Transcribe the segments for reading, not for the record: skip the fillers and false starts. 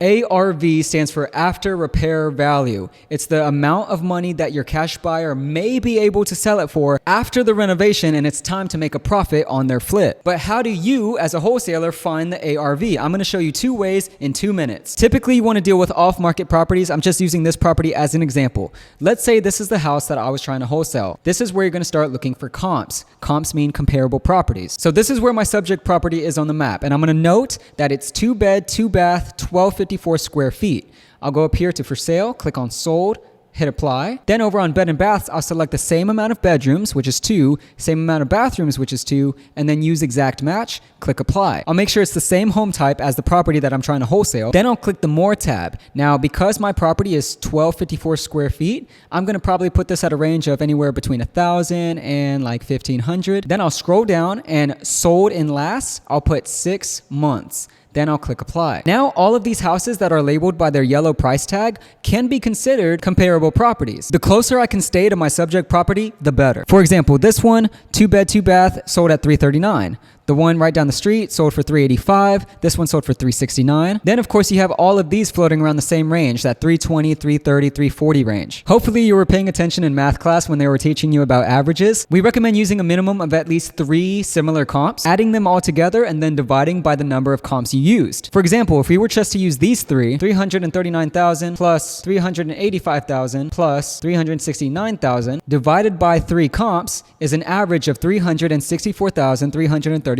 ARV stands for after repair value. It's the amount of money that your cash buyer may be able to sell it for after the renovation and it's time to make a profit on their flip. But how do you, as a wholesaler, find the ARV? I'm going to show you 2 ways in 2 minutes. Typically, you want to deal with off-market properties. I'm just using this property as an example. Let's say this is the house that I was trying to wholesale. This is where you're going to start looking for comps. Comps mean comparable properties. So this is where my subject property is on the map. And I'm going to note that it's 2-bed, 2-bath, 1254 square feet. I'll go up here to for sale, click on sold, hit apply. Then over on bed and baths, I'll select the same amount of bedrooms, which is 2, same amount of bathrooms, which is 2, and then use exact match, click apply. I'll make sure it's the same home type as the property that I'm trying to wholesale. Then I'll click the more tab. Now, because my property is 1254 square feet, I'm going to probably put this at a range of anywhere between 1,000 and like 1,500. Then I'll scroll down and sold in last, I'll put 6 months. Then I'll click apply. Now, all of these houses that are labeled by their yellow price tag can be considered comparable properties. The closer I can stay to my subject property, the better. For example, this one, 2-bed, 2-bath, sold at $339. The one right down the street sold for $385. This one sold for $369. Then, of course, you have all of these floating around the same range, that $320, $330, $340 range. Hopefully, you were paying attention in math class when they were teaching you about averages. We recommend using a minimum of at least 3 similar comps, adding them all together, and then dividing by the number of comps you used. For example, if we were just to use these 3, 339,000 plus 385,000 plus 369,000 divided by 3 comps is an average of $364,333.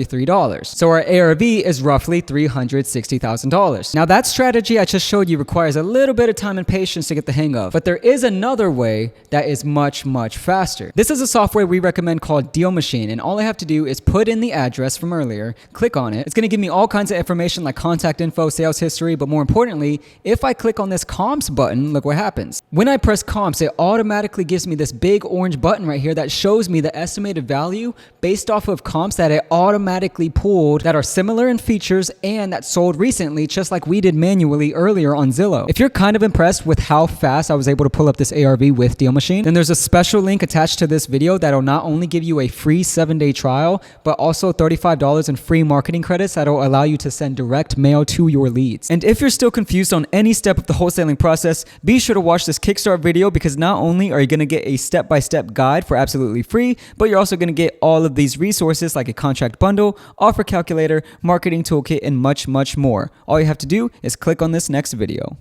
So our ARV is roughly $360,000. Now that strategy I just showed you requires a little bit of time and patience to get the hang of, but there is another way that is much, much faster. This is a software we recommend called DealMachine, and all I have to do is put in the address from earlier, click on it. It's going to give me all kinds of information like contact info, sales history, but more importantly, if I click on this comps button, look what happens. When I press comps, it automatically gives me this big orange button right here that shows me the estimated value based off of comps that it automatically pulled that are similar in features and that sold recently, just like we did manually earlier on Zillow. If you're kind of impressed with how fast I was able to pull up this ARV with DealMachine, then there's a special link attached to this video that'll not only give you a free 7-day trial, but also $35 in free marketing credits that'll allow you to send direct mail to your leads. And if you're still confused on any step of the wholesaling process, be sure to watch this Kickstart video, because not only are you going to get a step-by-step guide for absolutely free, but you're also going to get all of these resources like a contract bundle, offer calculator, marketing toolkit, and much, much more. All you have to do is click on this next video.